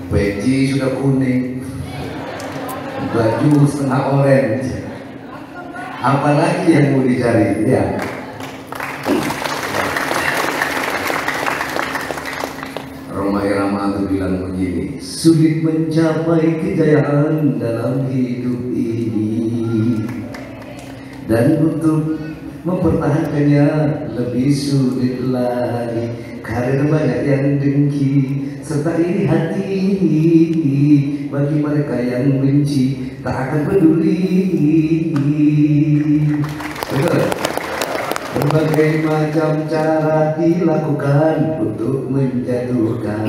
peci sudah kuning, baju setengah orange, apalagi yang mau dicari ya. Roma Irama itu bilang begini, sulit mencapai kejayaan dalam hidup ini, dan untuk mempertahankannya lebih sulit lagi, karena banyak yang dengki serta iri hati. Bagi mereka yang benci tak akan peduli. Betul? Berbagai macam cara dilakukan untuk menjatuhkan,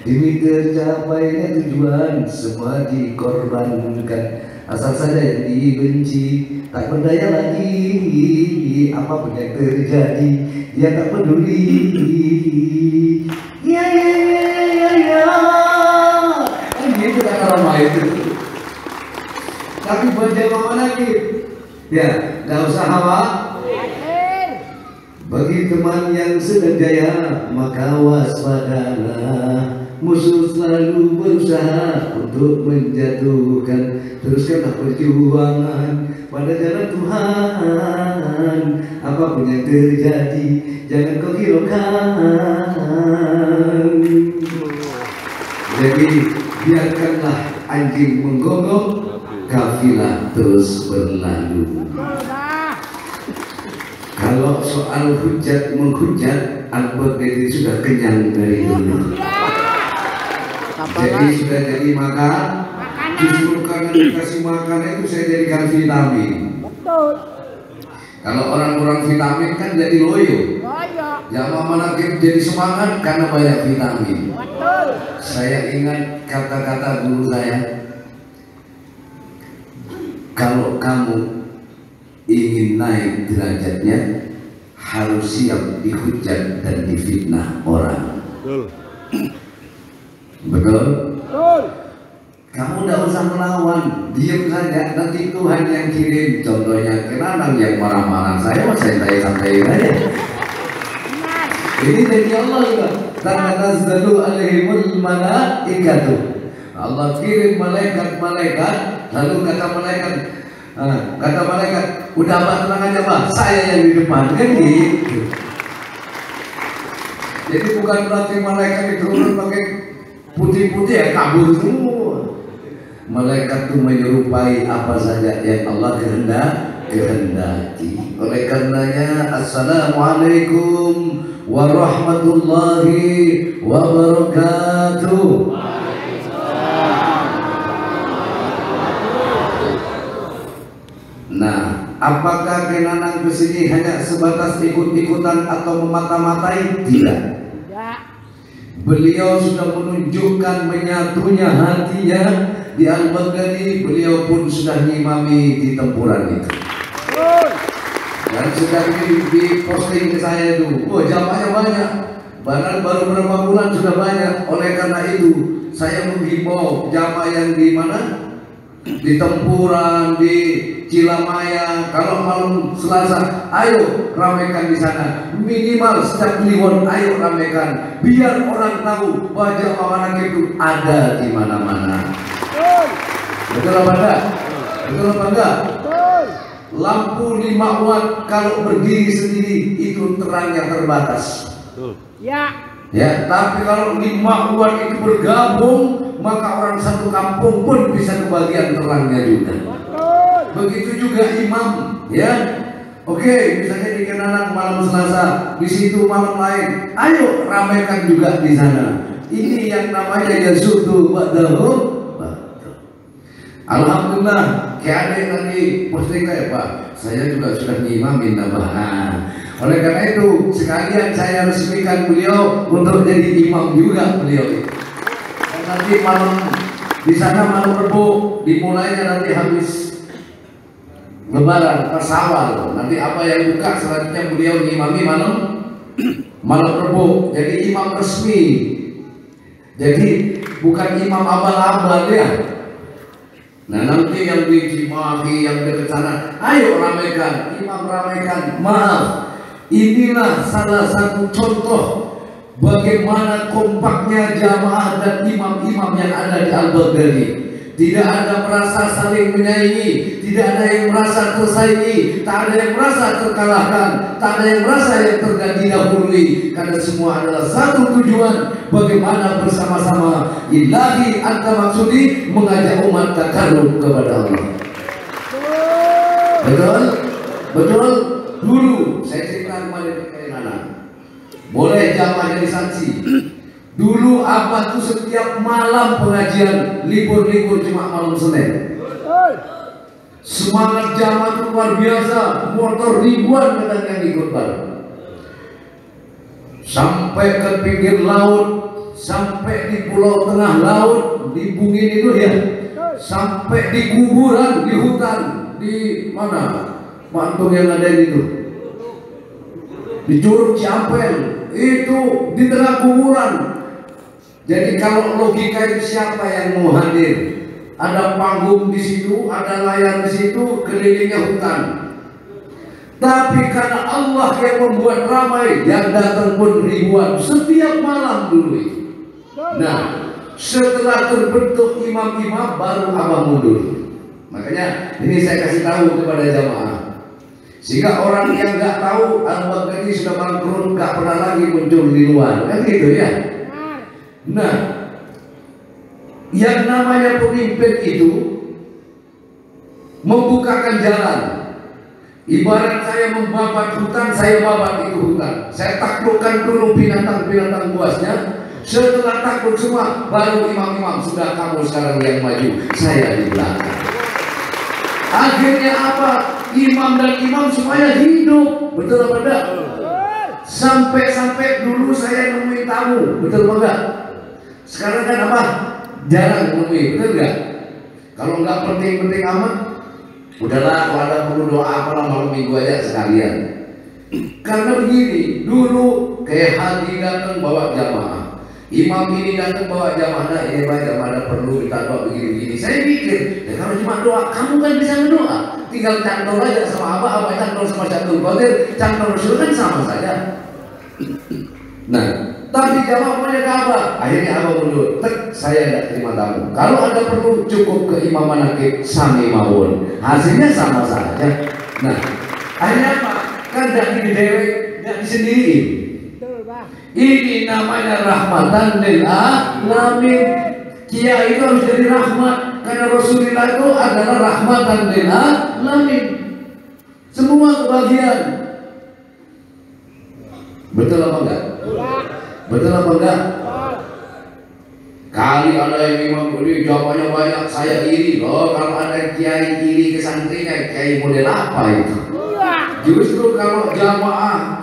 demi tercapainya tujuan semua dikorbankan. Asal saja yang dibenci tak berdaya lagi, apapun yang terjadi dia tak peduli. Ya ya ya ya, kan gitu kata Roma itu. Tapi buat jamaah lagi, ya nggak usah khawatir. Bagi teman yang sedang jaya, maka waspadalah. Musuh selalu berusaha untuk menjatuhkan. Teruskanlah perjuangan pada jalan Tuhan. Apapun yang terjadi, jangan kau hiraukan. Jadi biarkanlah anjing menggonggong, kafilah terus berlalu. Kalau soal hujat menghujat, Al-Baghdadi sudah kenyang dari dulu. Jadi sudah jadi makan. Justru karena dikasih makan itu saya jadikan vitamin. Betul. Kalau orang kurang vitamin kan jadi loyo. Jamaah manaqib jadi semangat karena banyak vitamin. Betul. Saya ingat kata-kata guru saya, kalau kamu ingin naik derajatnya, harus siap dihujat dan difitnah orang. Betul. Betul? Betul. Kamu tidak usah melawan, diam saja, nanti Tuhan yang kirim. Contohnya kenangan yang marah-marah, saya mau santai-santai aja. Ini dari Allah juga. Tanazzalu alaihimul malaikatu. Allah kirim malaikat-malaikat, lalu kata malaikat, udah Pak, tenang aja Pak, saya yang di depan, kan gitu. Jadi bukan berarti malaikat diturunkan pakai putih-putih ya kabur semua. Malaikat itu menyerupai apa saja yang Allah kehendaki. Oleh karenanya, assalamualaikum warahmatullahi wabarakatuh. Nah, apakah Kenanang kesini hanya sebatas ikut-ikutan atau memata-matai? Tidak. Beliau sudah menunjukkan menyatunya hatinya di Al-Baghdadi. Beliau pun sudah ngimami di tempuran itu. Dan sudah di posting ke saya itu, oh jamaahnya banyak. Bahkan baru beberapa bulan sudah banyak. Oleh karena itu, saya menghimbau jamaah yang di mana? Di tempuran, di Cilamaya, kalau malam Selasa, ayo ramaikan di sana. Minimal setiap kliwon, ayo ramaikan, biar orang tahu bahwa jamaah manaqib itu ada di mana-mana. Betul apa enggak? Betul apa enggak? Lampu 5 watt kalau berdiri sendiri itu terangnya terbatas. Ya, tapi kalau 5 watt itu bergabung, maka orang satu kampung pun bisa kebagian terangnya juga. Begitu juga imam, ya. Oke, misalnya di Kenanang malam Selasa, di situ malam lain, ayo ramaikan juga di sana. Ini yang namanya yasudu ba'dahu. Alhamdulillah, kayak ada yang lagi posting kayak Pak, saya juga sudah ngimamin tambahan. Oleh karena itu, sekalian saya resmikan beliau untuk jadi imam juga beliau. Dan nanti malam di sana malam Rebo, dimulainya nanti habis Lebaran, pas Syawal. Nanti apa yang buka selanjutnya beliau ngimami malam Rebo. Jadi imam resmi. Jadi bukan imam abal-abal ya. Nah nanti yang di Cimahi, yang dekat sana, ayo ramaikan, imam ramaikan. Maaf, inilah salah satu contoh bagaimana kompaknya jamaah dan imam-imam yang ada di Al-Baghdadi. Tidak ada merasa saling menyaingi, tidak ada yang merasa tersaingi, tak ada yang merasa terkalahkan, tak ada yang merasa yang terdahului, karena semua adalah satu tujuan, bagaimana bersama-sama ilahi anta maksudi mengajak umat takarrub kepada Allah. Betul? Betul? Dulu saya cerita kepada Nana, boleh jamaah jadi saksi. Dulu Abah tuh setiap malam pengajian, libur-libur cuma malam Senin. Semangat jamaah tuh luar biasa, motor ribuan kadang yang ikut bareng. Sampai ke pinggir laut, sampai di pulau tengah laut, di Bungin itu ya, sampai di kuburan, di hutan, di mana? Mantung yang ada itu, di Curug Ciampel, itu di tengah kuburan. Jadi kalau logika itu siapa yang mau hadir? Ada panggung di situ, ada layar di situ, kelilingnya hutan. Tapi karena Allah yang membuat ramai, yang datang pun ribuan setiap malam dulu. Nah, setelah terbentuk imam-imam baru Abah mundur. Makanya ini saya kasih tahu kepada jamaah, sehingga orang yang nggak tahu Al-Baghdadi sudah bangkrut, nggak pernah lagi muncul di luar, kan gitu ya. Nah, yang namanya pemimpin itu membukakan jalan. Ibarat saya membabat hutan, saya babat itu hutan. Saya taklukkan dulu binatang-binatang buasnya. Setelah takluk semua, baru imam-imam, sudah kamu sekarang yang maju, saya di belakang. Akhirnya apa? Imam dan imam semuanya hidup. Betul apa enggak? Sampai dulu saya nemuin tamu. Betul apa enggak? Sekarang kan apa? Jarang nemuin. Betul enggak? Kalau enggak penting-penting amat, udahlah, kalau ada perlu doa apalah malam minggu aja sekalian. Karena begini, dulu kayak Haji datang bawa jamaah, imam ini datang bawa jamaah, nah ini Pak jamaah perlu kita doa begini-begini. Saya pikir, ya kalau cuma doa, kamu kan bisa berdoa, tinggal cantol aja sama abah cantol sama Syaikhul Qadir, cantol Rasul kan sama saja. Nah, tapi jamaah punya apa? Akhirnya abah mundur. Saya tidak terima tamu. Kalau ada perlu cukup ke Imam Manakib sami mawon. Hasilnya sama saja. Nah, akhirnya apa? Kan tidak didewek, tidak disendiriin. Ini namanya rahmatan lil alamin. Kiai itu harus jadi rahmat, karena Rasulullah itu adalah rahmatan lil alamin. Semua kebahagiaan. Betul apa enggak? Betul apa enggak? Kali ada yang imam ini jawabannya banyak, saya iri loh. Kalau ada kiai iri ke santrinya, kiai model apa itu? Justru kalau jamaah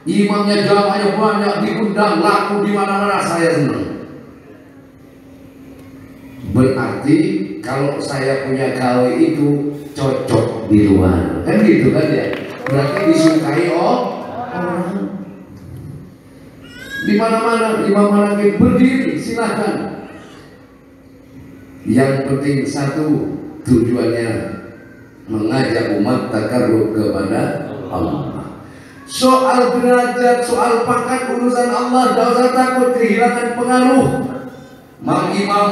imamnya jamaahnya banyak, diundang laku di mana-mana, saya senang. Berarti kalau saya punya gawe itu cocok di luar, kan gitu kan ya? Berarti disukai orang. Di mana-mana imam Manakib berdiri, silahkan. Yang penting satu, tujuannya mengajak umat takarrub kepada Allah. Soal derajat, soal pangkat urusan Allah, tidak usah takut kehilangan pengaruh. Mang imam,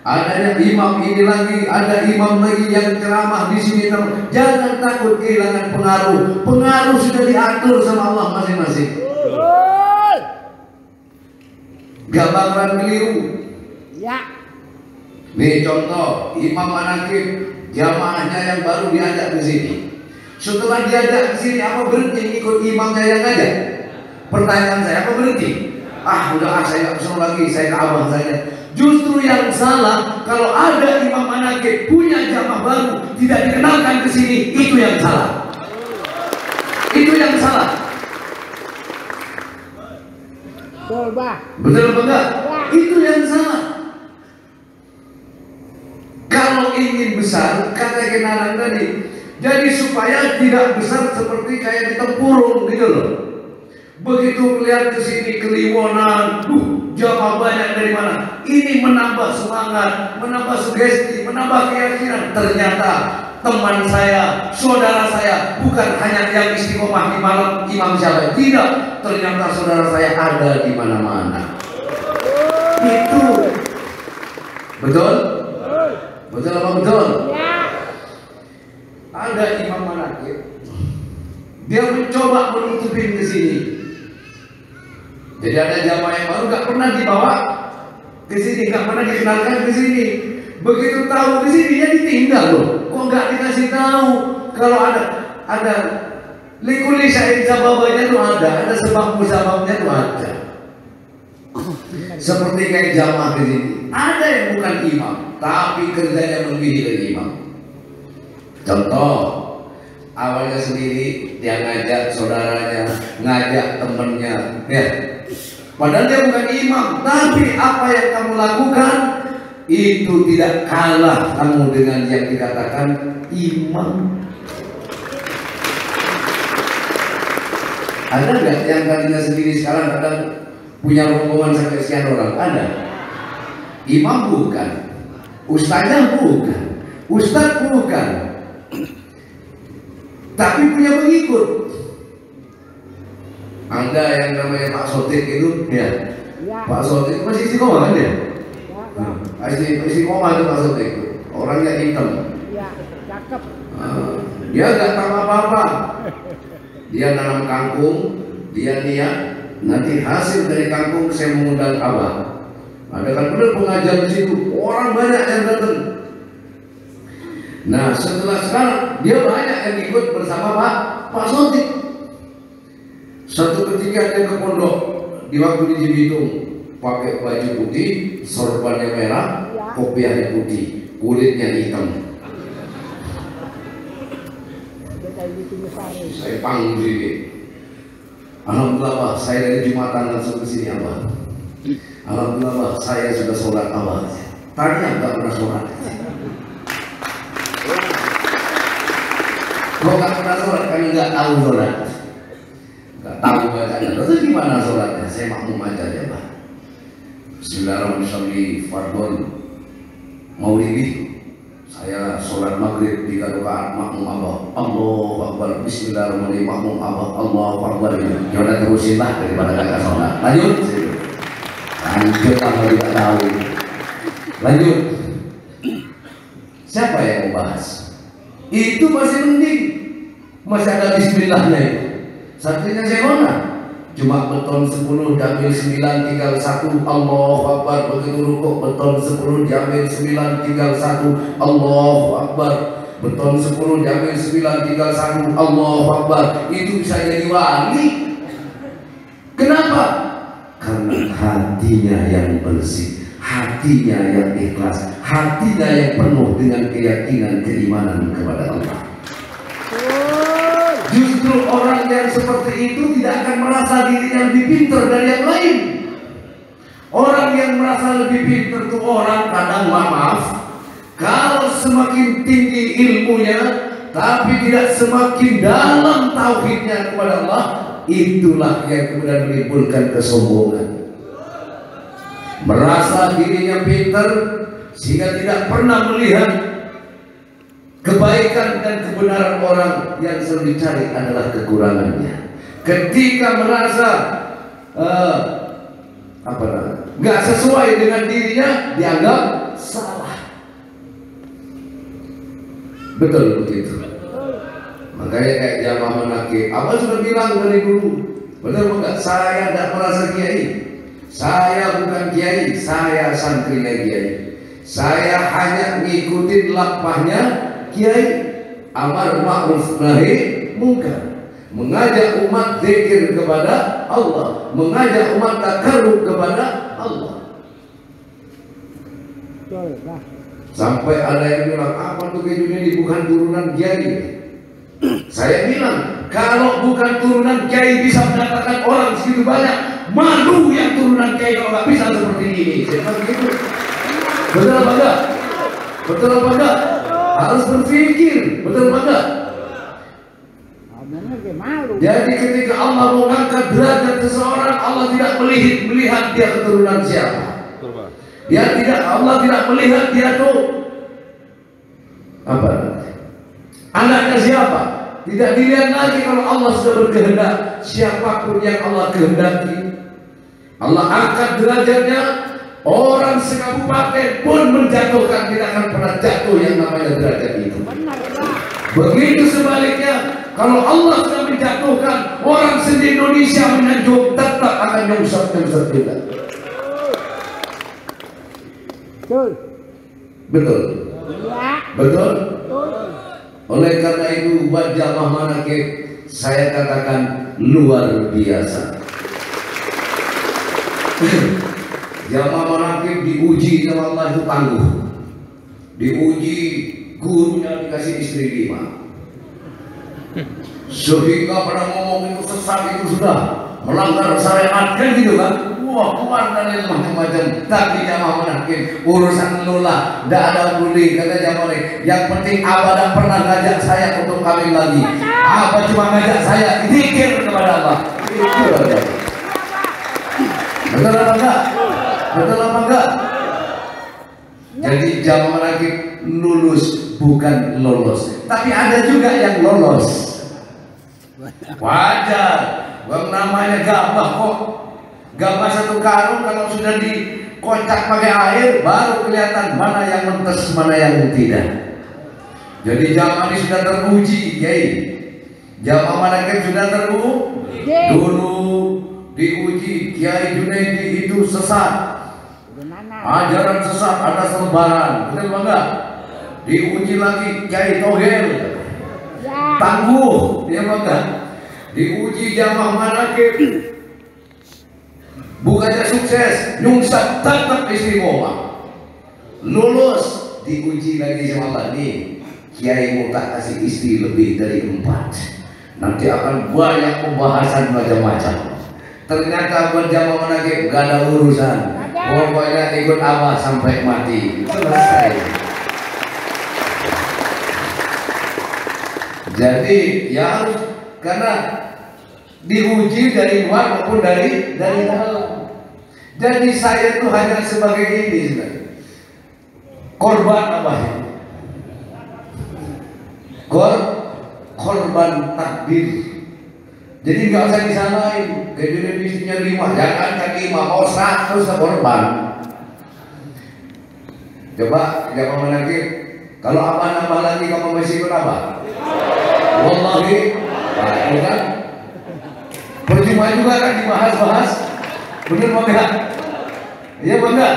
adanya imam ini lagi, ada imam lagi yang ceramah di sini. Jangan takut kehilangan pengaruh. Pengaruh sudah diatur sama Allah masing-masing. Gak bakalan keliru. Ya. Nih contoh, Imam Manakib, jamaahnya yang baru diajak ke sini. Setelah diajak ke sini, apa berhenti ikut imamnya yang ngajak? Pertanyaan saya, apa berhenti? Udah saya nggak pesan lagi, saya ke abang saya. Justru yang salah, kalau ada Imam Manakib punya jamaah baru, tidak dikenalkan ke sini, itu yang salah. Itu yang salah. Betul apa enggak? Itu yang salah. Kalau ingin besar, kata kenalan tadi, jadi supaya tidak besar seperti kayak di tempurung gitu loh. Begitu melihat ke sini keliwonan, jamaah banyak dari mana? Ini menambah semangat, menambah sugesti, menambah keyakinan. Ternyata teman saya, saudara saya, bukan hanya yang istiqomah di malam Imam Syafi'i. Tidak, ternyata saudara saya ada di mana-mana. Itu betul? Betul apa betul? Ada Imam Manaqib, dia mencoba menutupin ke sini. Jadi ada jamaah yang baru nggak pernah dibawa ke sini, nggak pernah dikenalkan ke sini. Begitu tahu ke sini dia ditinggal loh. Kok nggak dikasih tahu kalau ada likuli syair sababanya tuh ada sebabnya tuh ada. Seperti kayak jamaah ke sini, ada yang bukan imam, tapi kerjanya lebih dari imam. Contoh, awalnya sendiri dia ngajak saudaranya, ngajak temennya, ya. Padahal dia bukan imam, tapi apa yang kamu lakukan itu tidak kalah kamu dengan yang dikatakan imam. Ada nggak yang tadinya sendiri sekarang kadang punya rombongan sampai sekian orang? Ada. Imam bukan, ustaznya bukan, ustaz bukan, tapi punya pengikut. Ada yang namanya Pak Sotik itu, ya. Pak Sotik masih istiqomah kan dia? Istiqomah itu Pak Sotik, orangnya hitam. Ya, cakep. Dia nggak tahu apa-apa. Dia nanam kangkung, dia niat nanti hasil dari kangkung saya mengundang abah. Ada kan benar pengajar di situ, orang banyak yang datang. Nah setelah sekarang dia banyak yang ikut bersama Pak Sotik. Satu ketika dia ke pondok di waktu di Cibitung, pakai baju putih, sorbannya merah, kopiahnya putih, kulitnya hitam. Saya panggil ini. Alhamdulillah Pak, saya dari Jumatan langsung ke sini Abah. Alhamdulillah Pak, saya sudah sholat Abah. Tadinya nggak pernah sholat. Kok nggak pernah sholat? Kami nggak tahu sholat. Nggak tahu bacanya. Terus gimana sholatnya? Saya makmum aja ya Pak. Bismillahirrahmanirrahim. Fardhon Maulidi. Saya sholat maghrib 3 rakaat makmum Abah. Allahu Akbar. Bismillahirrahmanirrahim. Makmum Abah. Allahu Akbar. Ya udah terusin lah daripada kakak sholat. Lanjut. Lanjut kalau tidak tahu. Lanjut. Siapa yang mau bahas? Itu masih mending. Masih ada bismillahnya itu. Satunya Sehona. Cuma beton 10 diambil 9 tinggal 1. Allahu Akbar. Begitu rukuk beton 10 diambil 9 tinggal 1. Allahu Akbar. Beton 10 diambil 9 tinggal 1. Allahu Akbar. Itu bisa jadi wali. Kenapa? Karena hatinya yang bersih, hatinya yang ikhlas, hatinya yang penuh dengan keyakinan keimanan kepada Allah. Justru orang yang seperti itu tidak akan merasa dirinya lebih pintar dari yang lain. Orang yang merasa lebih pintar itu orang kadang maaf, kalau semakin tinggi ilmunya tapi tidak semakin dalam tauhidnya kepada Allah, itulah yang kemudian menimbulkan kesombongan. Merasa dirinya pintar sehingga tidak pernah melihat kebaikan dan kebenaran orang, yang selalu dicari adalah kekurangannya. Ketika merasa nggak sesuai dengan dirinya, dianggap salah. Betul begitu. Makanya kayak jamaah Manaqib, Abah sudah bilang dari dulu, benar enggak? Saya tidak merasa kiai. Saya bukan kiai, saya santrinya kiai. Saya hanya ngikutin lapahnya kiai, amar ma'ruf nahi munkar, mengajak umat zikir kepada Allah, mengajak umat takarrub kepada Allah. Sampai ada yang bilang, apa tuh kejunya ini bukan turunan kiai. Saya bilang, kalau bukan turunan kiai bisa mendatangkan orang segitu banyak, malu yang turunan kiai kalau nggak bisa seperti ini. Saya bilang begitu. Betul apa enggak? Betul apa enggak? Harus berpikir, betul apa enggak? Jadi ketika Allah mengangkat derajat seseorang, Allah tidak melihat dia keturunan siapa. Allah tidak melihat dia tuh apa? Anaknya siapa? Tidak dilihat lagi kalau Allah sudah berkehendak. Siapapun yang Allah kehendaki, Allah angkat derajatnya. Orang sekabupaten pun menjatuhkan, tidak akan pernah jatuh yang namanya derajat itu. Begitu sebaliknya, kalau Allah sudah menjatuhkan, orang se-Indonesia menyanjung, tetap akan nyungsat juga. Betul. Betul. Oleh karena itu, buat jamaah manakib, saya katakan luar biasa. Jamaah manakib diuji sama Allah itu tangguh. Diuji, gurunya dikasih istri 5. Sehingga pada ngomong itu sesat, itu sudah melanggar syariat, kan gitu kan? Wah, keluar dari macam-macam. Tapi jamaah manakib urusan lola, tidak ada peduli. Kata jamaah, yang penting Abah tidak pernah ngajak saya untuk kawin lagi. Abah cuma ngajak saya zikir kepada Allah. Itu aja. Betul apa enggak? Betul apa enggak? Jadi jamaah manakib lulus bukan lolos. Tapi ada juga yang lolos. Wajar. Bang namanya gabah kok. Gabah satu karung kalau sudah dikocak pakai air baru kelihatan mana yang mentes, mana yang tidak. Jadi jamaah ini sudah teruji, Kiai. Jamaah manakib sudah teruji. Dulu diuji Kiai Junaidi itu sesat. Ajaran sesat, ada selebaran, betul enggak? Diuji lagi Kiai Tohel, tangguh, ya enggak? Diuji jamaah manakib, bukannya sukses, nyungsat tetap istiqomah. Lulus, diuji lagi sama Allah nih. Kiai mau tak kasih istri lebih dari 4. Nanti akan banyak pembahasan macam-macam. Ternyata buat jamaah manakib gak ada urusan. Pokoknya ikut Abah sampai mati. Selesai. Jadi ya harus, karena diuji dari luar maupun dari dalam. Jadi saya itu hanya sebagai ini sebenarnya. Korban apa ya? Korban takdir. Jadi nggak usah disalahin. Kejadian istrinya 5, jangan kan 5, mau 100 korban. Coba jamaah manakib, kalau Abah nambah lagi kamu masih ikut apa? Wallahi, bukan? Percuma juga kan dibahas-bahas. Bener bangga? Iya bangga?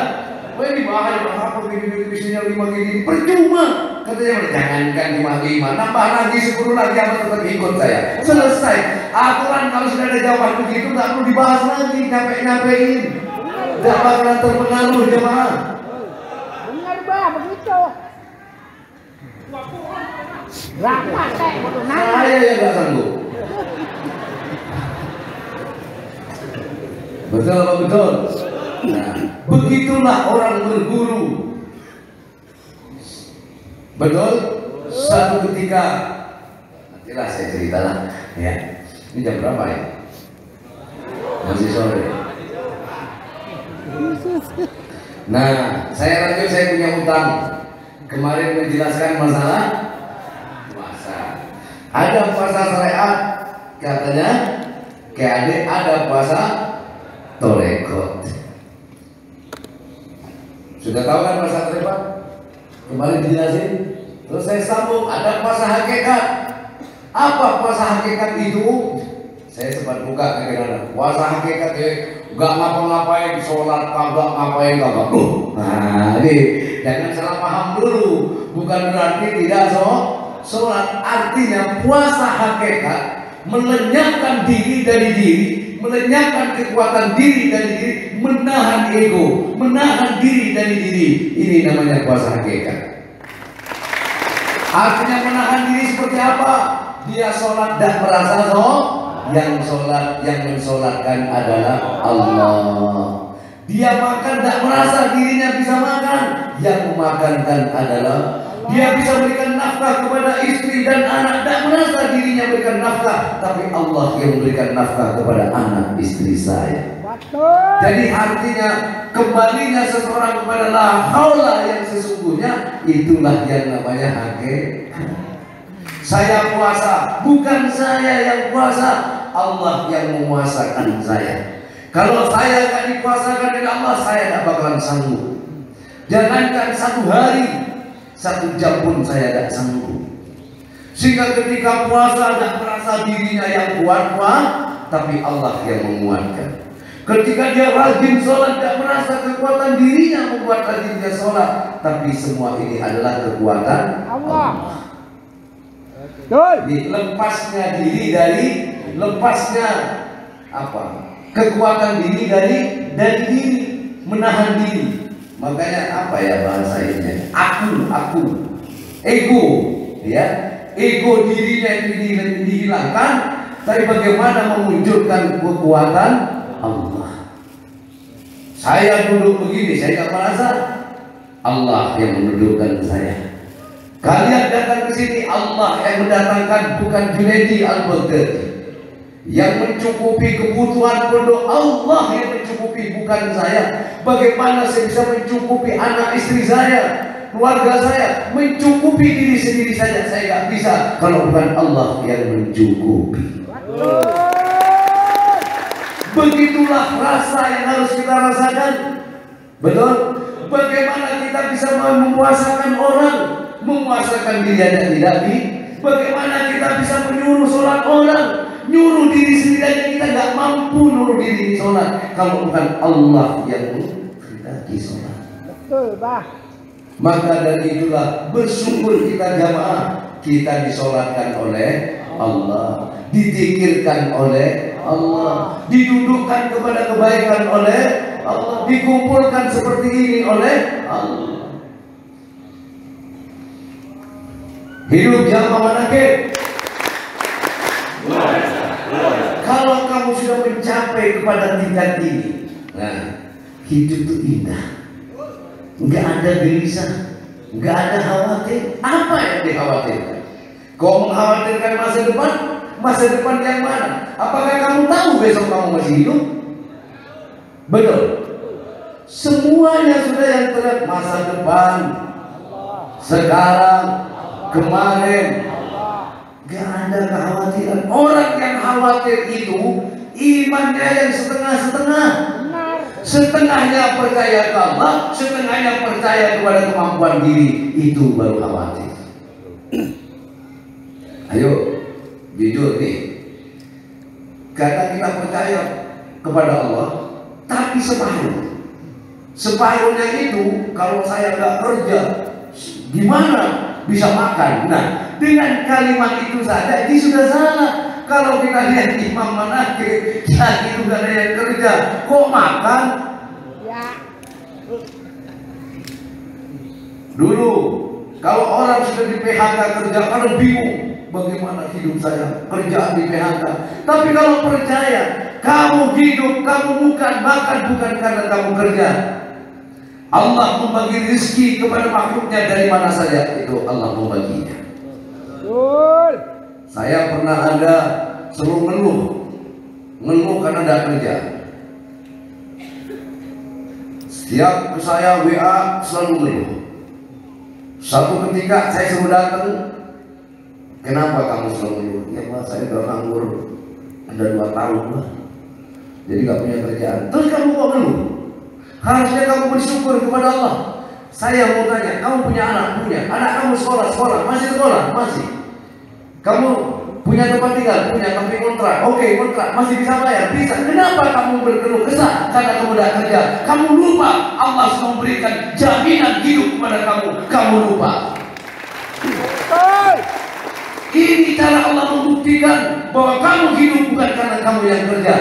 Wah ini bahaya, apa kejadian istrinya 5 gini? Percuma. Katanya jangankan 5, nambah lagi 10 lagi, apa tetap ikut saya. Selesai. Aturan kalau sudah ada jawaban begitu nggak perlu dibahas lagi, nyampe-nyampein. Tidak bakalan terpengaruh jemaah. Benar bah begitu. Rapat saya yang nggak sanggup. Betul apa betul? Nah, begitulah orang berguru. Betul? Satu ketika, nantilah saya cerita lah, ya. Ini jam berapa ya? Masih sore. Nah, saya lanjut, saya punya utang. Kemarin menjelaskan masalah puasa. Ada puasa syariat, katanya, kayak adik ada puasa torekot. Sudah tahu kan puasa torekot? Kemarin dijelasin. Terus saya sambung, ada puasa hakikat. Apa puasa hakikat itu? Saya sempat buka kegiatan puasa hakikat ya, nggak ngapa-ngapain, sholat kagak, ngapain kagak. Nah, ini jangan salah paham dulu. Bukan berarti tidak sholat. Artinya puasa hakikat melenyapkan diri dari diri, melenyapkan kekuatan diri dari diri, menahan ego, menahan diri dari diri. Ini namanya puasa hakikat. Artinya menahan diri seperti apa? Dia sholat dan merasa yang sholat, yang mensolatkan adalah Allah. Dia makan tak merasa dirinya bisa makan, yang memakankan adalah. Dia bisa berikan nafkah kepada istri dan anak, tak merasa dirinya berikan nafkah, tapi Allah yang memberikan nafkah kepada anak istri saya. Jadi artinya kembalinya seseorang kepada la haula yang sesungguhnya, itulah yang namanya hakikat. Saya puasa, bukan saya yang puasa, Allah yang memuasakan saya. Kalau saya akan dipuasakan oleh Allah, saya tidak bakalan sanggup. Jangankan 1 hari, 1 jam pun saya tidak sanggup. Sehingga ketika puasa tidak merasa dirinya yang kuat, tapi Allah yang menguatkan. Ketika dia rajin sholat, tidak merasa kekuatan dirinya membuat rajin dia sholat, tapi semua ini adalah kekuatan Allah. Lepasnya diri dari, lepasnya apa? Kekuatan diri dari diri, menahan diri. Makanya apa ya bahasanya? Aku, ego, ya, ego dirinya itu dihilangkan. Tapi bagaimana memunculkan kekuatan Allah? Saya duduk begini, saya tidak merasa, Allah yang mendudukkan saya. Kalian datang ke sini, Allah yang mendatangkan, bukan Junaidi Al-Baghdadi. Yang mencukupi kebutuhan penduduk, Allah yang mencukupi, bukan saya. Bagaimana saya bisa mencukupi anak istri saya, keluarga saya, mencukupi diri sendiri saja saya tidak bisa kalau bukan Allah yang mencukupi. Begitulah rasa yang harus kita rasakan. Betul? Bagaimana kita bisa memuasakan orang, memuasakan diri aja tidak di? Bagaimana kita bisa menyuruh sholat orang, nyuruh diri sendiri aja kita nggak mampu nyuruh diri sholat kalau bukan Allah yang menghendaki sholat. Betul, Bah. Maka dari itulah bersyukur kita jamaah, kita disolatkan oleh Allah, dizikirkan oleh Allah, didudukkan kepada kebaikan oleh Allah, dikumpulkan seperti ini oleh Allah. Hidup jamaah manakib. Kalau kamu sudah mencapai kepada tingkat ini, nah, hidup itu indah. Nggak ada gelisah, nggak ada khawatir. Apa yang dikhawatirkan? Kau mengkhawatirkan masa depan yang mana? Apakah kamu tahu besok kamu masih hidup? Betul. Semuanya sudah yang terlihat, masa depan, sekarang, kemarin. Nggak ada kekhawatiran. Orang yang khawatir itu imannya yang setengah-setengah. Setengahnya percaya ke Allah, setengahnya percaya kepada kemampuan diri. Itu baru khawatir. Ayo, jujur nih. Kadang kita percaya kepada Allah, tapi separuh. Separuhnya itu, kalau saya nggak kerja, gimana bisa makan? Nah, dengan kalimat itu saja, ini sudah salah. Kalau kita lihat imam manakib, ya itu gak ada yang kerja, kok makan? Ya. Dulu, kalau orang sudah di PHK kerja, kalau bingung, bagaimana hidup saya, kerjaan di PHK. Tapi kalau percaya, kamu hidup, kamu bukan makan, bukan karena kamu kerja. Allah membagi rezeki kepada makhluknya dari mana saja, itu Allah membaginya. Saya pernah ada suruh ngeluh karena tidak kerja. Setiap saya WA selalu ngeluh. Satu ketika saya suruh datang, kenapa kamu selalu ngeluh? Ya Pak, saya udah nganggur ada 2 tahun lah, jadi nggak punya kerjaan. Terus kamu kok ngeluh? Harusnya kamu bersyukur kepada Allah. Saya mau tanya, kamu punya anak? Punya. Anak kamu sekolah? Masih sekolah? Masih. Kamu punya tempat tinggal? Punya, tapi kontrak. Oke, kontrak. Masih bisa bayar? Bisa. Kenapa kamu berkeluh kesah? Karena kamu tidak kerja. Kamu lupa Allah sudah memberikan jaminan hidup kepada kamu. Kamu lupa. Ini cara Allah membuktikan bahwa kamu hidup bukan karena kamu yang kerja.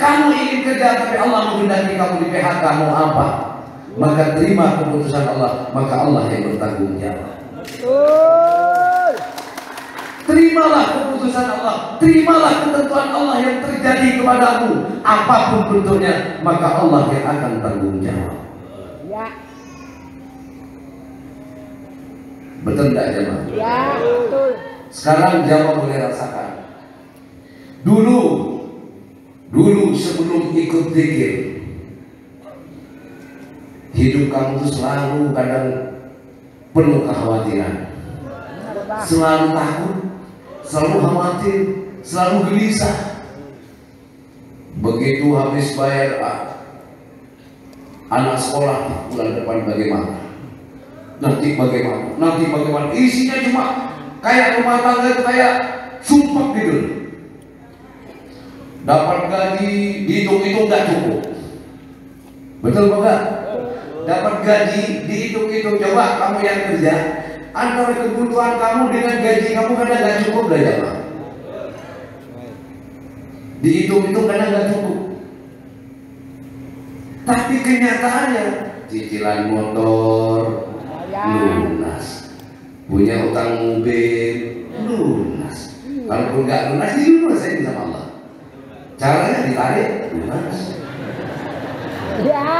Kamu ingin kerja, tapi Allah menghendaki kamu di PHK. Mau apa? Maka terima keputusan Allah. Maka Allah yang bertanggung jawab. Terimalah keputusan Allah, terimalah ketentuan Allah yang terjadi kepadamu, apapun bentuknya, maka Allah yang akan tanggung jawab. Ya. Betul tidak jemaah? Ya, betul. Sekarang jemaah boleh rasakan. Dulu sebelum ikut zikir, hidup kamu itu selalu kadang penuh kekhawatiran, selalu takut. selalu khawatir, selalu gelisah. Begitu habis bayar anak sekolah bulan depan bagaimana? Nanti bagaimana? Nanti bagaimana? Isinya cuma kayak rumah tangga itu kayak sumpah gitu. Dapat gaji dihitung-hitung nggak cukup. Betul enggak? Dapat gaji dihitung-hitung, coba kamu yang kerja, antara kebutuhan kamu dengan gaji kamu kadang nggak cukup lah ya Pak. Dihitung-hitung kadang nggak cukup. Tapi kenyataannya cicilan motor lunas, punya utang mobil lunas. Kalau nggak lunas dilunasin sama Allah. Caranya ditarik lunas. Ya.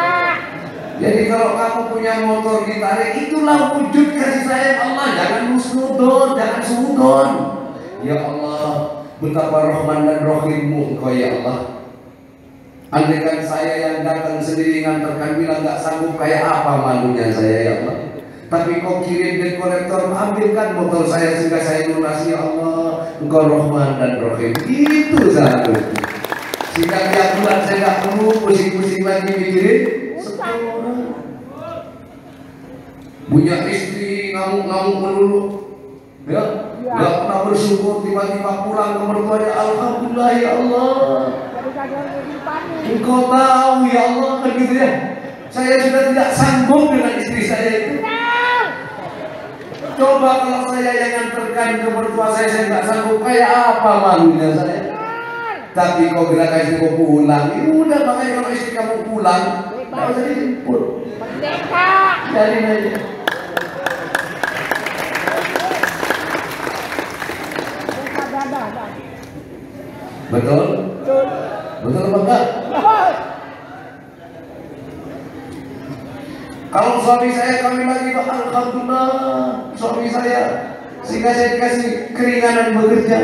Jadi kalau kamu punya motor ditarik, itulah wujud kasih sayang Allah. Jangan husnudon, jangan suudon. Ya Allah, betapa rahman dan rahimmu Engkau ya Allah. Andaikan saya yang datang sendiri ngantarkan bilang nggak sanggup, kayak apa malunya saya ya Allah. Tapi kau kirim debt kolektor, ambilkan motor saya sehingga saya lunasi ya Allah. Engkau rahman dan rahim. Itu satu. Sehingga tiap bulan saya nggak perlu pusing-pusing lagi mikirin sekolah. Punya istri ngamuk-ngamuk melulu, ya, nggak pernah bersyukur, tiba-tiba pulang ke mertuanya, alhamdulillah ya Allah. Engkau tahu ya Allah, kan gitu ya. Saya sudah tidak sanggup dengan istri saya itu. Coba kalau saya yang nganterkan ke mertua saya nggak sanggup, kayak apa malunya saya. Tapi kau gerakan istri kau pulang, ya udah, makanya kalau istri kamu pulang, nggak usah dijemput. Jadi aja. Betul? Betul apa enggak? Kalau suami saya kami lagi, alhamdulillah suami saya, sehingga saya dikasih keringanan bekerja.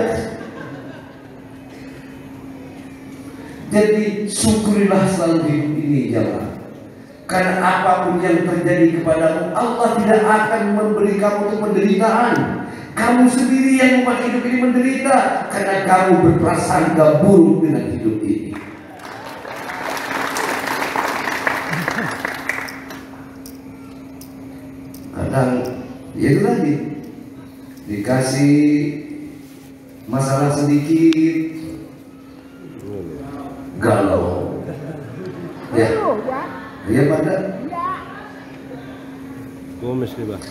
Jadi syukurilah selalu hidup ini jamaah. Karena apapun yang terjadi kepadamu, Allah tidak akan memberi kamu itu penderitaan. Kamu sendiri yang membuat hidup ini menderita karena kamu berprasangka buruk dengan hidup ini. Kadang ya itu tadi, dikasih masalah sedikit galau, ya, ya pada.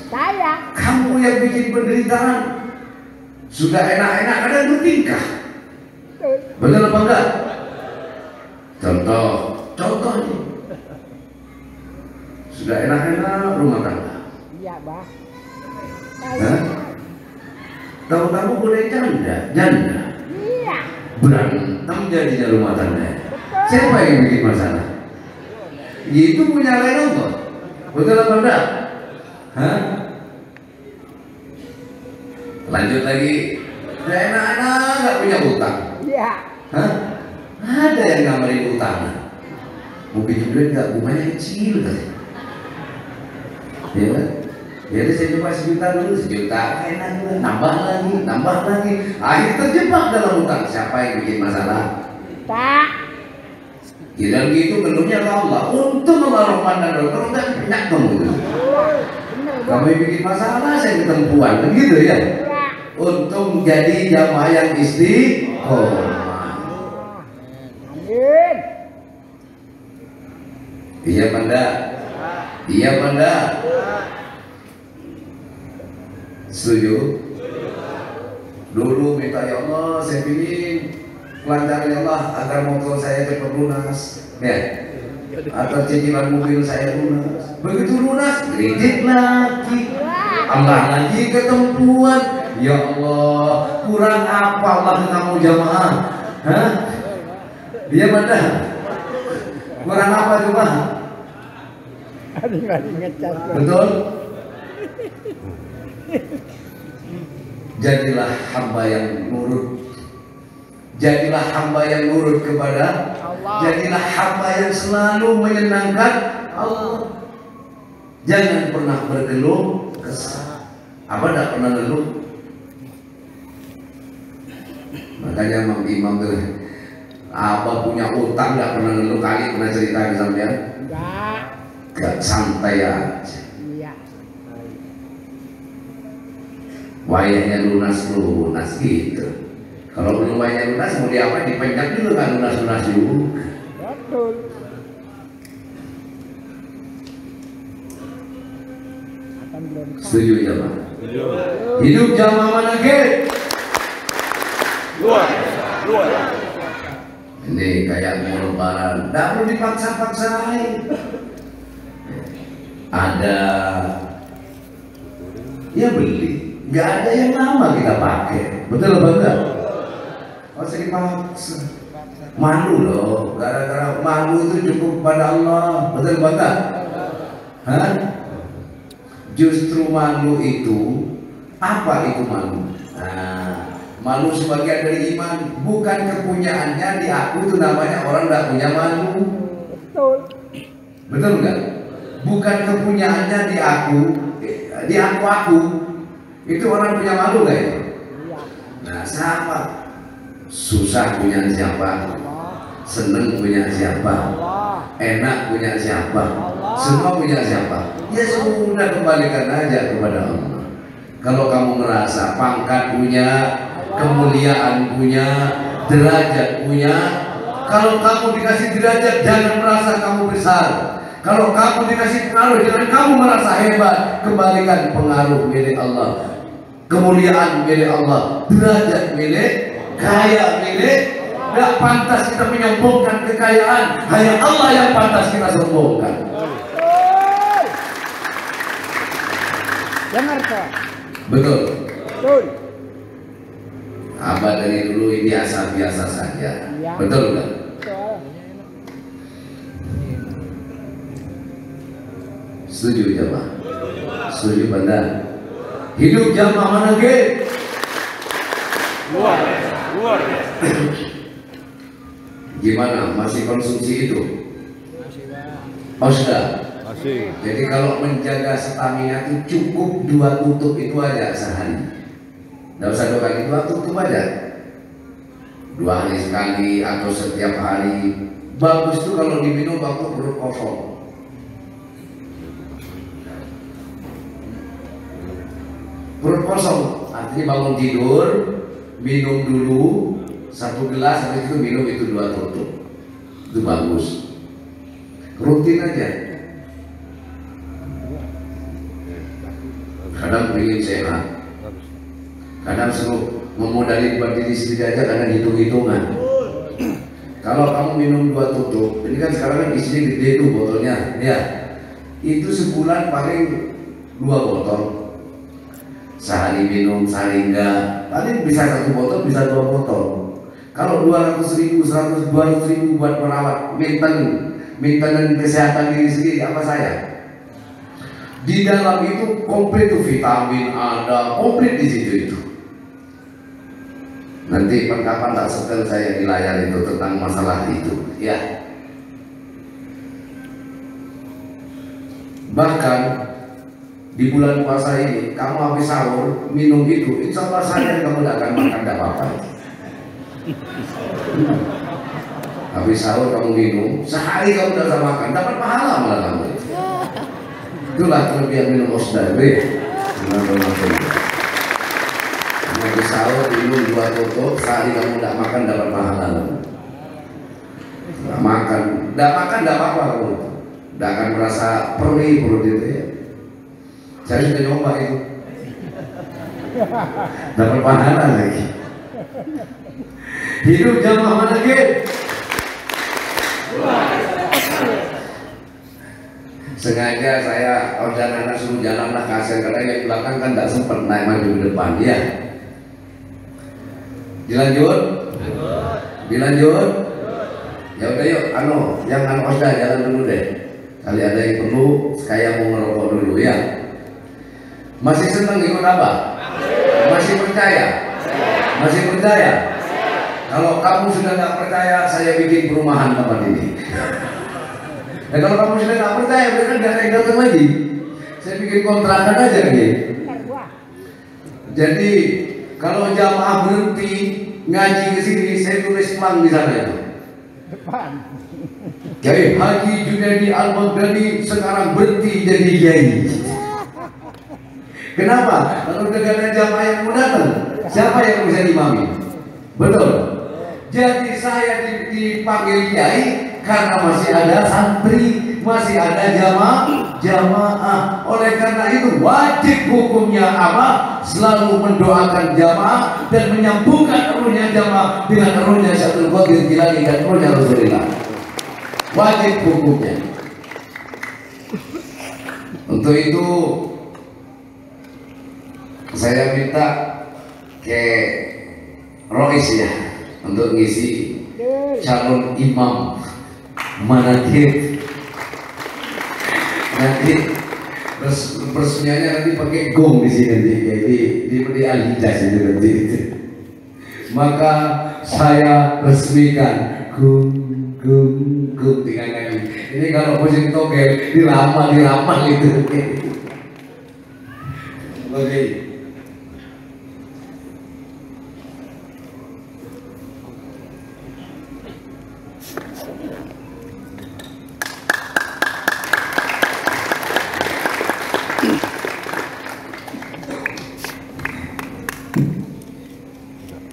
Saya. Kamu yang bikin penderitaan. Sudah enak-enak kadang bertingkah. Benar apa enggak? Contohnya. Sudah enak-enak rumah tangga. Iya, Bah. Tahu-tahu boleh janda. Iya. Berantem jadinya rumah tangga. Siapa yang bikin masalah? Itu punya lain Allah. Betul apa enggak? Hah? Lanjut lagi. Udah enak-enak nggak punya utang. Iya. Hah? Ada yang ngamarin utang. Mau pinjam duit nggak? Bunganya kecil kan? Ya kan? Ya udah saya coba sejuta dulu, sejuta enak juga. Nambah lagi. Akhir terjebak dalam utang. Siapa yang bikin masalah? Tak. Tidak gitu, geluhnya ke Allah. Untung Allah Rahman dan Rahim. Kalau nggak banyak kamu itu. Kamu yang bikin masalah, saya ketempuan, begitu ya. Untung jadi jamaah yang istiqomah. Amin. Iya Panda. Iya Panda. Setuju? Dulu minta ya Allah, saya ingin kelancaran ya Allah agar motor saya cepat lunas, ya. Atau cicilan mobil saya lunas. Begitu lunas, kredit lagi, tambah lagi ketempuan. Ya Allah, kurang apa Allah kamu jamaah? Hah? Dia mana? Kurang apa coba? Betul? Jadilah hamba yang nurut. Jadilah hamba yang nurut kepada Allah. Jadilah hamba yang selalu menyenangkan Allah. Jangan pernah bergeluh kesah. Apa tidak pernah ngeluh? Makanya imam tuh apa punya utang nggak pernah ngeluh kali pernah cerita ke sampean? Enggak. Gak santai aja. Iya. Wayahnya lunas gitu. Kalau belum wayahnya lunas mau diapa dipencet juga kan lunas juga. Betul. Akan belum. Setuju ya Pak? Hidup jamaah mana ke? Luar. Ini kayak mau lebaran, tidak perlu dipaksa-paksain. Ada, ya beli, nggak ada yang lama kita pakai, betul apa enggak? Kalau saya dipaksa, malu loh, gara-gara malu itu cukup pada Allah, betul apa enggak? Hah? Justru malu itu, apa itu malu? Nah, malu sebagian dari iman, bukan kepunyaannya di aku itu namanya orang tidak punya malu. Betul. Betul enggak? Bukan kepunyaannya di aku itu orang punya malu nggak itu? Iya. Nah sama, susah punya siapa, seneng punya siapa, Allah. enak punya siapa, semua punya siapa? Ya sudah kembalikan aja kepada Allah. Kalau kamu merasa pangkat punya, kemuliaan punya, derajat punya, kalau kamu dikasih derajat jangan merasa kamu besar. Kalau kamu dikasih pengaruh jangan kamu merasa hebat. Kembalikan pengaruh milik Allah, kemuliaan milik Allah, derajat milik, kaya milik. Tidak pantas kita menyombongkan kekayaan, hanya Allah yang pantas kita sombongkan. Betul. Dengar kok. Betul. Betul. Abah dari dulu biasa-biasa saja. Iya. Betul kan? Betul. Setuju jamaah? Setuju benda? Hidup jamaah mana ke? Luar. Gimana? Masih konsumsi itu? Masih Pak. Oh sudah. Masih. Jadi kalau menjaga stamina itu cukup 2 tutup itu aja sehari. Tidak usah 2 kali, 2 tutup aja. 2 hari sekali atau setiap hari. Bagus tuh kalau diminum waktu perut kosong. Perut kosong, artinya bangun tidur, minum dulu 1 gelas, habis itu minum itu 2 tutup. Itu bagus. Rutin aja. Kadang ingin sehat, kadang suruh memodali buat diri sendiri aja, kadang hitung-hitungan. Kalau kamu minum 2 tutup, ini kan sekarang kan isinya gede tuh botolnya, ya. Itu sebulan paling 2 botol. Sehari minum, sehari enggak. Paling bisa 1 botol, bisa 2 botol. Kalau 200.000, 200.000 buat merawat, maintenance kesehatan diri sendiri, apa saya? Di dalam itu komplit tuh vitamin ada, komplit di situ itu. Nanti kapan tak setel saya di layar itu tentang masalah itu, ya. Bahkan di bulan puasa ini, kamu habis sahur minum itu, insya Allah saya kamu tidak akan makan tidak apa-apa. Habis sahur kamu minum, sehari kamu tidak usah makan, dapat pahala malah kamu. Itulah kelebihan minum osdabe. Habis sahur minum 2 tutup, sehari kamu tidak makan dapat pahala. Tidak makan tidak apa-apa kamu. Tidak akan merasa perih perut itu ya. Saya sudah nyoba itu. Dapat pahala lagi. Hidup jamaah mana ke? Sengaja saya order anak suruh jalanlah kasihan karena yang belakang kan tidak sempat naik maju ke depan ya. Dilanjut. Ya udah yuk, yang osda jalan dulu deh. Kali ada yang perlu, saya mau ngerokok dulu ya. Masih senang ikut apa? Masih percaya? Masih percaya? Kalau kamu sudah nggak percaya, saya bikin perumahan tempat ini. Dan kalau kamu sudah nggak percaya, berarti nggak ada yang datang lagi. Saya bikin kontrakan aja nih. Jadi kalau jamaah berhenti, ngaji ke sini, saya tulis plang di sana itu. Depan. Kiai Haji Junaidi Al-Baghdadi sekarang berhenti jadi kiai. Kenapa? Kalau udah ada jamaah yang mau datang, siapa yang bisa imami? Betul. Jadi saya dipanggil kiai karena masih ada santri, masih ada jamaah. Oleh karena itu wajib hukumnya apa? Selalu mendoakan jamaah dan menyambungkan eruhnya jamaah dengan eruhnya Syaikhul Qadir Jilani dan eruhnya Rasulullah. Wajib hukumnya. Untuk itu saya minta ke Rois ya untuk ngisi calon imam manakib. Nanti peresmiannya nanti pakai gong di sini nanti, di Al-Hijaz itu nanti. Maka saya resmikan gong tinggal lagi. Ini kalau musik togel diramal itu. Oke.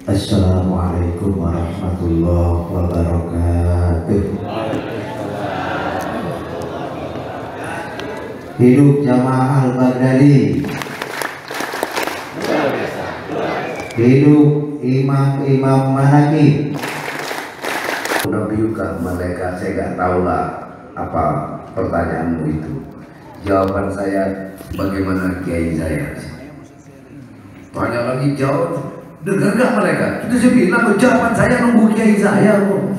Assalamualaikum warahmatullahi wabarakatuh. Hidup jamaah Al-Baghdadi. Hidup imam-imam manakib. Nabiuka mereka, saya nggak tahu lah apa pertanyaanmu itu. Jawaban saya bagaimana kiai saya. Tanya lagi jawab. Dengar gak mereka? Itu saya bilang jawaban saya nunggu kiai saya kok.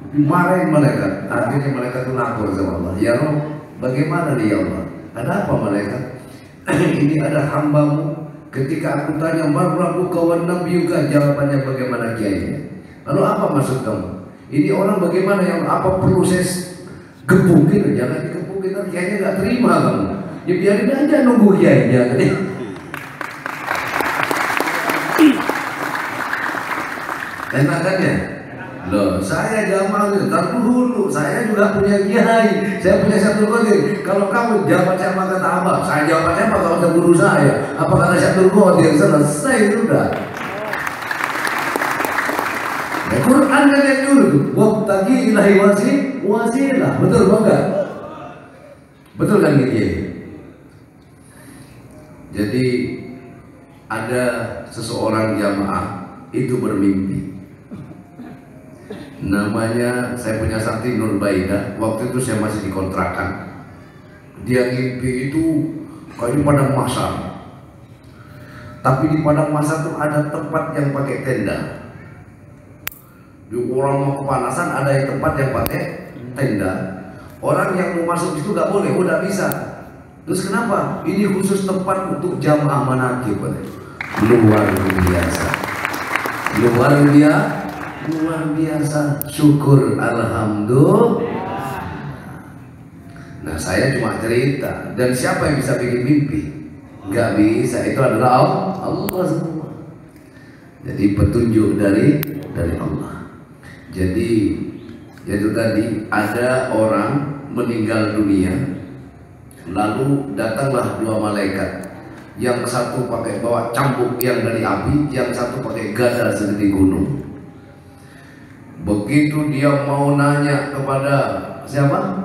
Dimarahin mereka. Akhirnya mereka tuh lapor sama Allah. Ya Rob, bagaimana nih ya Allah? Ada apa mereka? Ini ada hambamu. Ketika aku tanya marrabuka wan nabiyuka, jawabannya bagaimana kiai? Lalu apa maksud kamu? Ini orang bagaimana yang apa perlu saya gebukin? Jangan digebukin, kiainya nggak terima kamu. Ya biarin aja nunggu kiainya. Enak kan ya? Loh, saya jamaah ntar dulu, saya juga punya kiai, saya punya Syaikhul Qadir. Kalau kamu jawab siapa kata abah, saya jawab siapa kalau ada guru saya. Apa kata Syaikhul Qadir, selesai sudah. Ya, Quran kan yang dulu, wabtagi ilahi wasilah, betul enggak? Betul kan gitu ya? Jadi ada seseorang jamaah itu bermimpi. Namanya, saya punya santri Nur Baida. Waktu itu saya masih dikontrakan. Dia mimpi itu kayak di padang mahsyar. Tapi di padang mahsyar itu ada tempat yang pakai tenda. Di orang mau kepanasan ada yang tempat yang pakai tenda. Orang yang mau masuk itu nggak boleh, udah bisa. Terus kenapa? Ini khusus tempat untuk jamaah manakib. Luar biasa. Luar biasa, syukur alhamdulillah. Nah, saya cuma cerita. Dan siapa yang bisa bikin mimpi? Gak bisa, itu adalah Allah semua. Jadi petunjuk dari Allah. Jadi itu tadi ada orang meninggal dunia, lalu datanglah dua malaikat. Yang satu pakai bawa cambuk yang dari api, yang satu pakai gada segede gunung. Begitu dia mau nanya kepada siapa?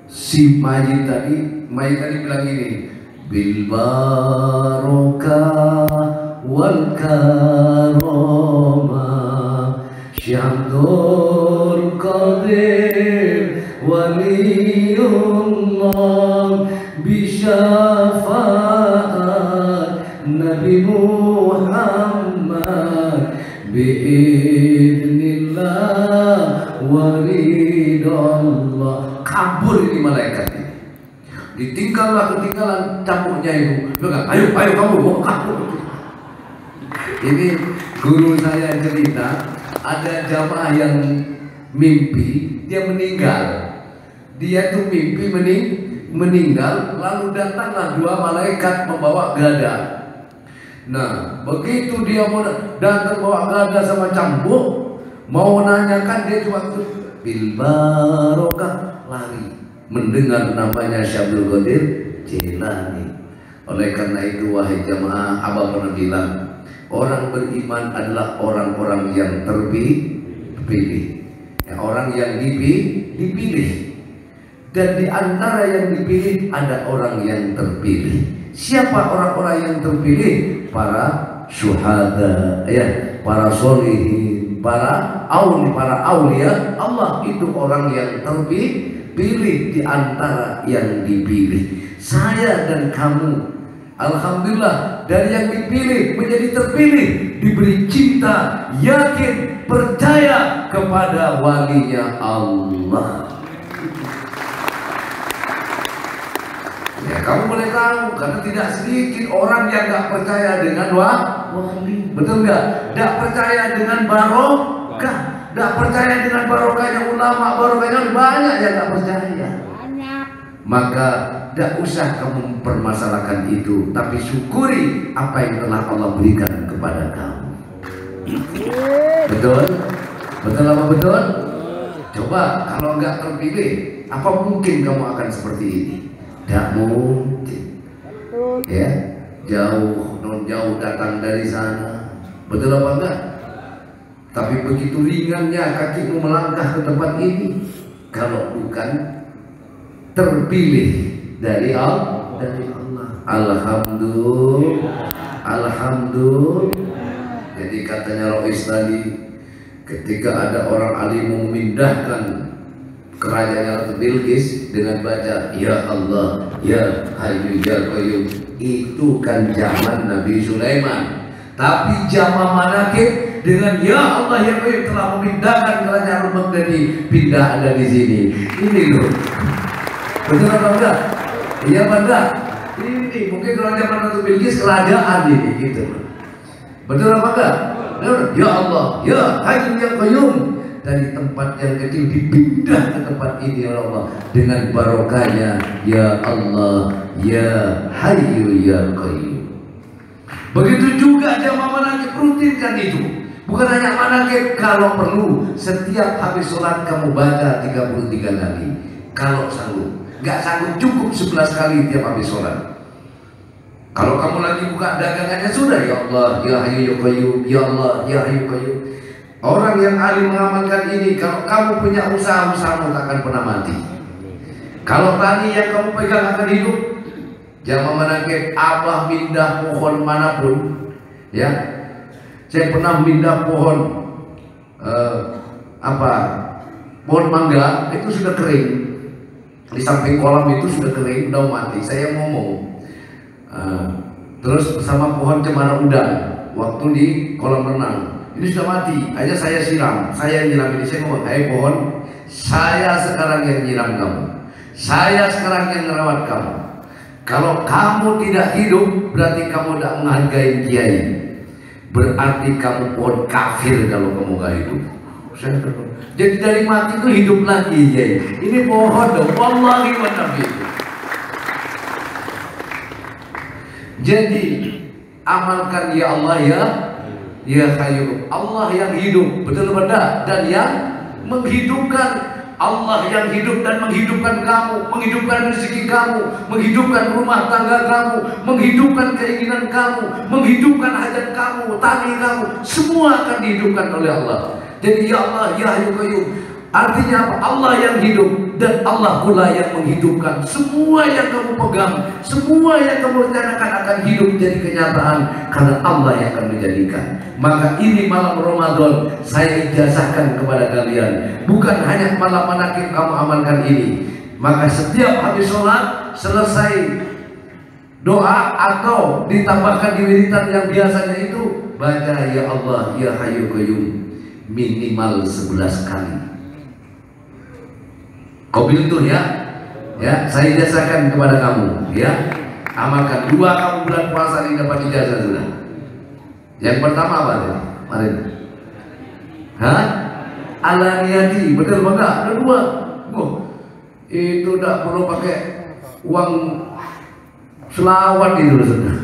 Si mayit tadi bilang ini, bil barokah wal karamah Syaikhul Qadir waliyullah bisyafaat Nabi Muhammad biidznillah waridallah. Kabur ini malaikat ini. Ketinggalan cambuknya itu. Ayo kamu mau kabur. Ini guru saya cerita, ada jamaah yang mimpi dia meninggal. Dia tuh mimpi meninggal, lalu datanglah dua malaikat membawa gada. Nah, begitu dia mau datang bawa gada sama cambuk, mau nanyakan, dia cuma bil barokah, lari mendengar namanya Syabdul Qadir Jilani. Oleh karena itu wahai jamaah, Abah pernah bilang, orang beriman adalah orang-orang yang terpilih, ya, orang yang dipilih. Dan di antara yang dipilih ada orang yang terpilih. Siapa orang-orang yang terpilih? Para syuhada, ya, para solihin, para aulia Allah. Itu orang yang terpilih di antara yang dipilih. Saya dan kamu, alhamdulillah, dari yang dipilih menjadi terpilih, diberi cinta, yakin, percaya kepada walinya Allah. Ya, kamu boleh tahu, karena tidak sedikit orang yang gak percaya dengan wali. Betul gak? Gak percaya dengan barokah, gak percaya dengan barokahnya ulama, barokahnya banyak yang gak percaya. Maka tidak usah kamu mempermasalahkan itu, tapi syukuri apa yang telah Allah berikan kepada kamu. Betul? Betul apa betul? Coba kalau nggak terpilih, apa mungkin kamu akan seperti ini? Tidak mungkin. Ya, jauh datang dari sana. Betul apa enggak? Tapi begitu ringannya kakimu melangkah ke tempat ini, kalau bukan terpilih dari Allah. Alhamdulillah. Jadi katanya Rois tadi, ketika ada orang alim memindahkan kerajaan Ratu Bilqis dengan baca ya Allah, ya Hayyu ya Qayyum, itu kan zaman Nabi Sulaiman. Tapi zaman manakib dengan ya Allah ya Qayyum telah memindahkan kerajaan Baghdadi, pindah ada di sini. Ini loh. Betul apa enggak? Iya enggak? Ini mungkin kerajaan Ratu Bilqis kerajaan ini gitu. Betul apa enggak? Ya Allah, ya Hayyu ya Qayyum, dari tempat yang kecil dipindah ke tempat ini ya Allah, dengan barokahnya ya Allah, ya Hayyu ya Qayyum. Begitu juga jamaah manakib, rutinkan itu. Bukan hanya manakib, kalau perlu setiap habis sholat kamu baca 33 kali. Kalau sanggup, nggak sanggup cukup 11 kali tiap habis sholat. Kalau kamu lagi buka dagangannya sudah ya Allah, ya Hayyu ya Qayyum, ya Allah, ya Hayyu ya Qayyum. Orang yang alim mengamalkan ini, kalau kamu punya usaha-usahamu tak akan pernah mati. Kalau tani yang kamu pegang akan hidup. Jamaah manakib, Abah pindah pohon manapun, ya. Saya pernah pindah pohon pohon mangga itu sudah kering. Di samping kolam itu sudah kering, udah mati. Saya ngomong. Terus bersama pohon cemara udang waktu di kolam renang, ini sudah mati, aja saya siram, saya nyiram ini. Saya ngomong, hai pohon, saya sekarang yang nyiram kamu, saya sekarang yang merawat kamu. Kalau kamu tidak hidup, berarti kamu tidak menghargai kiai, berarti kamu pohon kafir kalau kamu gak hidup. Jadi dari mati itu hidup lagi kiai. Ini pohon dong, wallahi wa nabi. Jadi amalkan ya Allah ya Hayyu, Allah yang hidup, betul benar, dan yang menghidupkan. Allah yang hidup dan menghidupkan kamu, menghidupkan rezeki kamu, menghidupkan rumah tangga kamu, menghidupkan keinginan kamu, menghidupkan hajat kamu, tani kamu, semua akan dihidupkan oleh Allah. Jadi ya Allah ya Hayyu Qayyum, artinya apa? Allah yang hidup dan Allah pula yang menghidupkan. Semua yang kamu pegang, semua yang kamu rencanakan akan hidup jadi kenyataan karena Allah yang akan menjadikan. Maka ini malam Ramadan saya ijazahkan kepada kalian, bukan hanya malam manakib kamu amalkan ini. Maka setiap habis sholat selesai doa atau ditambahkan di wiridan yang biasanya itu, baca ya Allah ya Hayyu Qayyum minimal 11 kali. Qabil itu ya, saya ijazahkan kepada kamu, ya, amalkan. 2 kamu bulan puasa ini dapat ijazah sudah. Yang pertama apa tadi? Kemarin, alaniyati, betul enggak? Ada 2. Itu tidak perlu pakai uang selawat itu sudah.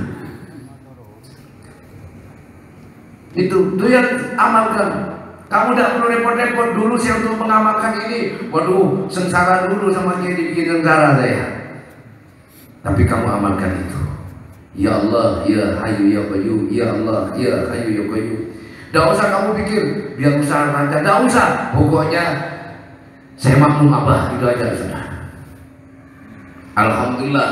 Itu yang amalkan. Kamu tidak perlu repot-repot dulu sih untuk mengamalkan ini. Waduh, sengsara dulu sama dia dibikin sengsara saya. Tapi kamu amalkan itu. Ya Allah, ya Hayyu ya Qayyum, ya Allah, ya Hayyu ya Qayyum. Tidak usah kamu pikir biar usaha lancar, tidak usah. Pokoknya saya maklum Abah, itu aja sudah. Alhamdulillah,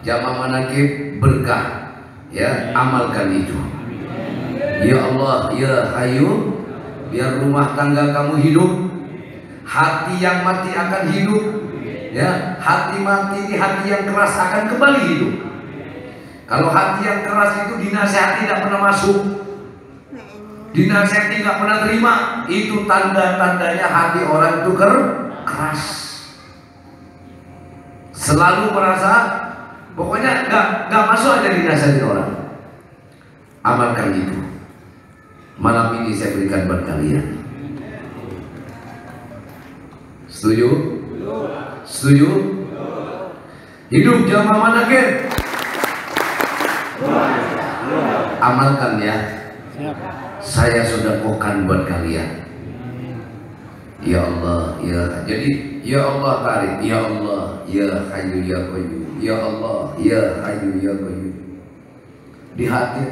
jamaah manakib berkah. Ya, amalkan itu. Ya Allah, ya Hayyu, biar rumah tangga kamu hidup. Hati yang mati akan hidup. Ya, hati mati ini hati yang keras akan kembali hidup. Kalau hati yang keras itu dinasihati tidak pernah masuk, dinasihati tidak pernah terima, itu tanda-tandanya hati orang itu keras. Selalu merasa pokoknya nggak masuk aja dinasihati orang. Amalkan itu. Malam ini saya berikan buat kalian. Setuju? Setuju? Hidup jamaah manakib. Amalkan ya. Saya sedekahkan buat kalian. Ya Allah, ya. Jadi ya Allah tarik, ya Allah, ya Hayyu ya Qayyum, ya Allah, ya Hayyu ya Qayyum. Di hati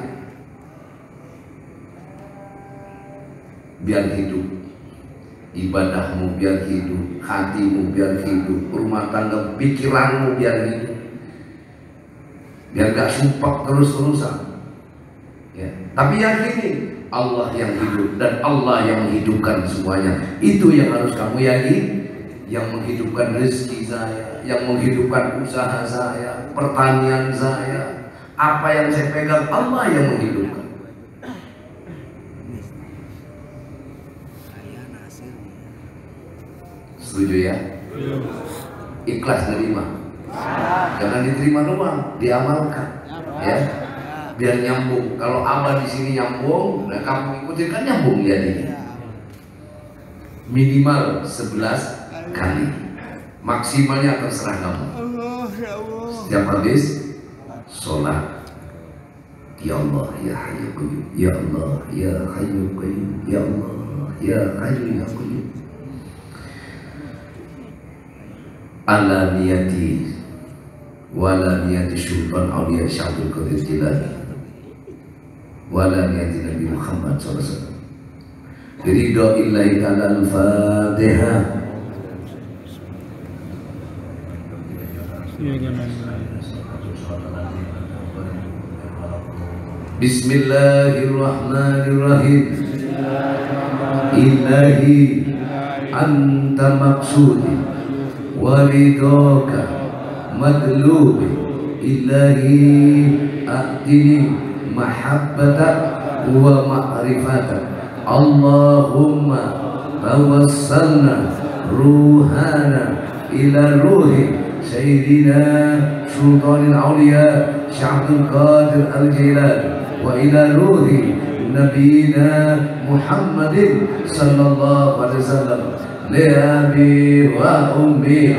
biar hidup, ibadahmu biar hidup, hatimu biar hidup, rumah tangga, pikiranmu biar hidup, biar gak sumpah terus-terusan. Ya. Tapi yakini Allah yang hidup dan Allah yang menghidupkan semuanya. Itu yang harus kamu yakini. Yang menghidupkan rezeki saya, yang menghidupkan usaha saya, pertanian saya, apa yang saya pegang, Allah yang menghidupkan. Setuju ya? Ikhlas nerima. Jangan diterima doang, diamalkan. Ya. Biar nyambung. Kalau Abah di sini nyambung, dan kamu ikutin kan nyambung ya ini. Minimal 11 kali. Maksimalnya terserah kamu. Setiap habis sholat, ya Allah, ya Hayyu Qayyum, ya Allah, ya Hayyu Qayyum, ya Allah, ya Hayyu ya Qayyum. Ala niyati wala niyati sultan awliya Syaikhul Qadir Jilani wala niyati Nabi Muhammad SAW. Ridho illahi ta'ala al-Fatihah. Bismillahirrahmanirrahim. Ilahi anta maqsudi waridhoka madlubi. Ilahi a'tini mahabbata wa ma'rifata. Allahumma tawassalna ruhana ila ruhi Sayyidina Sultanil Awliya Syaikhul Qadir Al-Jilani wa ila ruhi Nabiyina Muhammadin sallallahu alaihi wasallam li abi wa ummi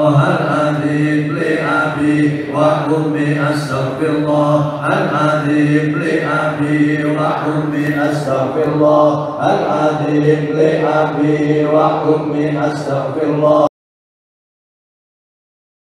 al-azim li abi wa ummi astaghfirullah al-azim li abi wa ummi astaghfirullah al-azim li abi wa ummi astaghfirullah